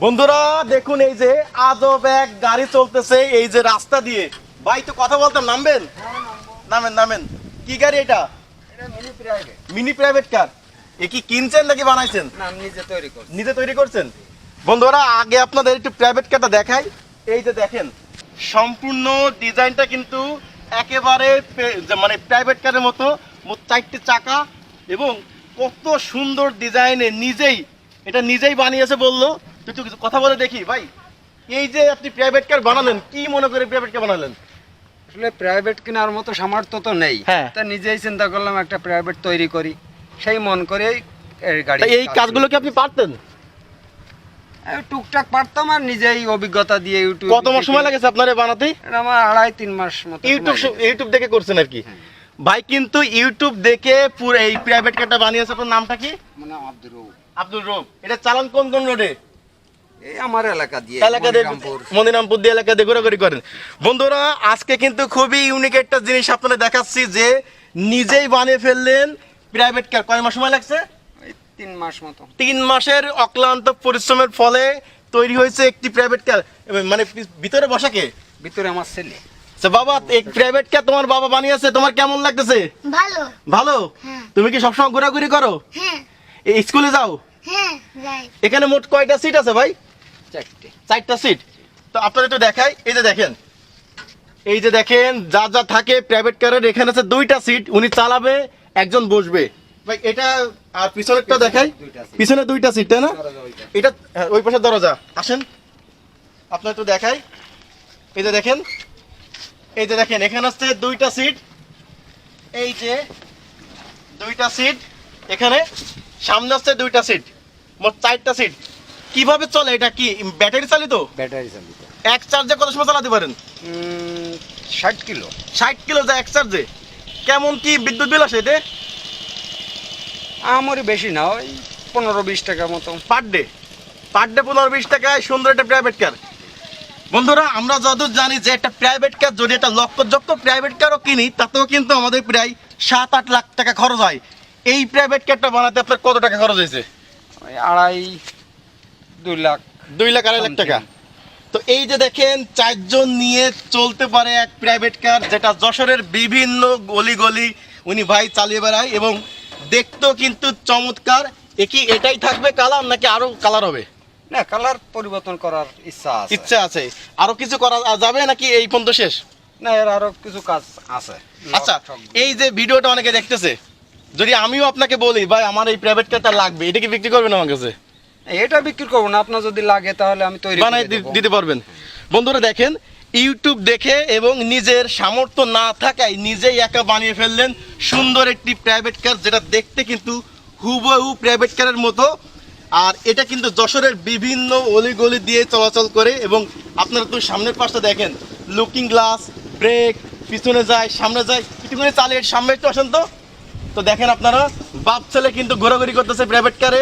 বন্ধুরা দেখুন এই যে আজব এক গাড়ি চলতেছে এই যে রাস্তা দিয়ে। ভাই তো কথা বলতাম, নামবেন? নামেন নামেন। কি গাড়ি এটা? Mini private car. এ কি কিনছেন নাকি বানাইছেন? না, নিজে তৈরি করছি। নিজে তৈরি করছেন? বন্ধুরা আগে আপনাদের একটু প্রাইভেট কারটা দেখাই। এই যে দেখেন সম্পূর্ণ ডিজাইনটা কিন্তু একেবারে মানে প্রাইভেট কারের মতো। মোট 4টে চাকা এবং কত সুন্দর ডিজাইনে নিজেই বানিয়েছে বললো। একটু কিছু কথা বলে দেখি ভাই। এই যে আপনি প্রাইভেট কার বানালেন, কি মনে করে প্রাইভেট কার বানালেন? আসলে প্রাইভেট কেনার মতো সামর্থ্য তো নেই, হ্যাঁ। তা নিজেই চিন্তা করলাম একটা প্রাইভেট তৈরি করি, সেই মন করেই এই গাড়ি। এই কাজগুলো কি আপনি পারতেন? টুকটাক পারতাম, আর নিজেই অভিজ্ঞতা দিয়ে ইউটিউব। কত মাস সময় লাগেছে আপনার বানাতে? আমার 2.5-3 মাস মতো। ইউটিউব দেখে করছেন আর কি? ভাই কিন্তু ইউটিউব দেখে পুরো এই প্রাইভেট কারটা বানিয়েছে। আপনার নামটা কি? মানে আব্দুর রৌফ। আব্দুল রৌফ। এটা চালান কোন কোন রোডে? এই আমার এলাকা দিয়ে, মনিরামপুর দিয়ে এলাকা দিয়ে ঘোরাঘুরি করেন। বন্ধুরা আজকে কিন্তু খুবই ইউনিক একটা জিনিস আপনাদের দেখাচ্ছি যে নিজেই বানিয়ে ফেললেন প্রাইভেট কার। কয় মাস সময় লাগছে? 3 মাস মতো। 3 মাসের অক্লান্ত পরিশ্রমের ফলে তৈরি হয়েছে একটি প্রাইভেট কার। মানে ভিতরে বসা কে? ভিতরে আমার ছেলে। বাবা, এই প্রাইভেট কার তোমার বাবা বানিয়েছে, তোমার কেমন লাগতেছে? ভালো। ভালো? তুমি কি সবসময় ঘোরাঘুরি করো? হ্যাঁ। এই স্কুলে যাও? হ্যাঁ যাই। এখানে মোট কয়টা সিট আছে ভাই? 4টে সিট। তো আপনাদের তো দেখাই। এই যে দেখেন যা যা থাকে প্রাইভেট কারের। এখানে আছে 2টা সিট, উনি চালাবে, একজন বসবে। ভাই এটা আর পিছনেরটা দেখাই। পিছনে 2টা সিট, তাই না? এটা ওই পাশে দরজা। আসেন আপনার তো দেখাই। এই যে দেখেন এখানে আছে 2টা সিট। এই যে 2টা সিট এখানে, সামনে আছে 2টা সিট, মোট 4টা সিট। কিভাবে চলে এটা? কি ব্যাটারি চালিত? ব্যাটারি চালিত। এক চার্জে কত সময় চালাতে পারেন? 60 কিলো। 60 কিলো যায় এক চার্জে। কেমন কি বিদ্যুৎ বিল আসে এতে? আমারই বেশি না, ওই 15-20 টাকা মতো পার ডে 15-20 টাকায় সুন্দর একটা প্রাইভেট কার। বন্ধুরা আমরা যতদূর জানি যে একটা প্রাইভেট কার যদি একটা লক্ষযুক্ত প্রাইভেট কারও কিনি তাতেও কিন্তু আমাদের প্রায় 7-8 লাখ টাকা খরচ হয়। এই প্রাইভেট কারটা বানাতে আপনার কত টাকা খরচ হয়েছে? ওই 2.5-2 লাখ। 2-2.5 লাখ টাকা। তো এই যে দেখেন 4 জন নিয়ে চলতে পারে এক প্রাইভেট কার, যেটা যশোরের বিভিন্ন গলি উনি ভাই চালিয়ে বেড়ায় এবং দেখতেও কিন্তু চমৎকার। এটাই থাকবে কালার নাকি আরো কালার হবে? না, কালার পরিবর্তন করার ইচ্ছা আছে। আরো কিছু করা যাবে নাকি এই পর্যন্ত শেষ? না, এর আরো কিছু কাজ আছে। আচ্ছা, এই যে ভিডিওটা অনেকে দেখতেছে, যদি আমিও আপনাকে বলি ভাই আমার এই প্রাইভেট কারটা লাগবে, এটা কি বিক্রি করবেন আমার কাছে? এটা বিক্রি করবো না, আপনার যদি লাগে তাহলে আমি তৈরি বানাই দিতে পারবেন? বন্ধুরা দেখেন ইউটিউব দেখে এবং নিজের সামর্থ্য না থাকায় নিজেই একা বানিয়ে ফেললেন সুন্দর একটি প্রাইভেট কার, যেটা দেখতে কিন্তু হুবহু প্রাইভেট কারের মতো। আর এটা কিন্তু যশোরের বিভিন্ন অলিগলি দিয়ে চলাচল করে। এবং আপনারা তো সামনের পাশটা দেখেন, লুকিং গ্লাস, ব্রেক, পিছনে যায় সামনে যায়, একটুখানি চালিয়ে সামনে একটু আসেন তো দেখেন আপনারা বাপ ছেলে কিন্তু ঘোরাঘুরি করতেছে প্রাইভেট কারে।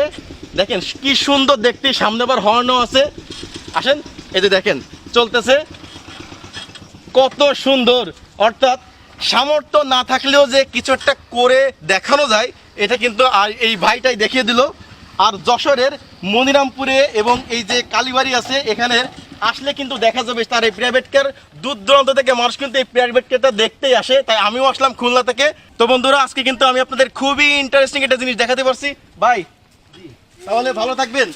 দেখেন কি সুন্দর দেখতে, সামনে আবার হর্নও আছে। আসেন এই যে দেখেন চলতেছে কত সুন্দর। অর্থাৎ সামর্থ্য না থাকলেও যে কিছু একটা করে দেখানো যায় এটা কিন্তু আর এই ভাইটাই দেখিয়ে দিল। আর যশোরের মনিরামপুরে এবং এই যে কালীবাড়ি আছে এখানে আসলে কিন্তু দেখা যাবে তার এই প্রাইভেট কার। দূর দূরান্ত থেকে মানুষ কিন্তু এই প্রাইভেট কারটা দেখতেই আসে। তাই আমিও আসলাম খুলনা থেকে। তো বন্ধুরা আজকে কিন্তু আমি আপনাদের খুবই ইন্টারেস্টিং একটা জিনিস দেখাতে পারছি। ভাই তাহলে ভালো থাকবেন।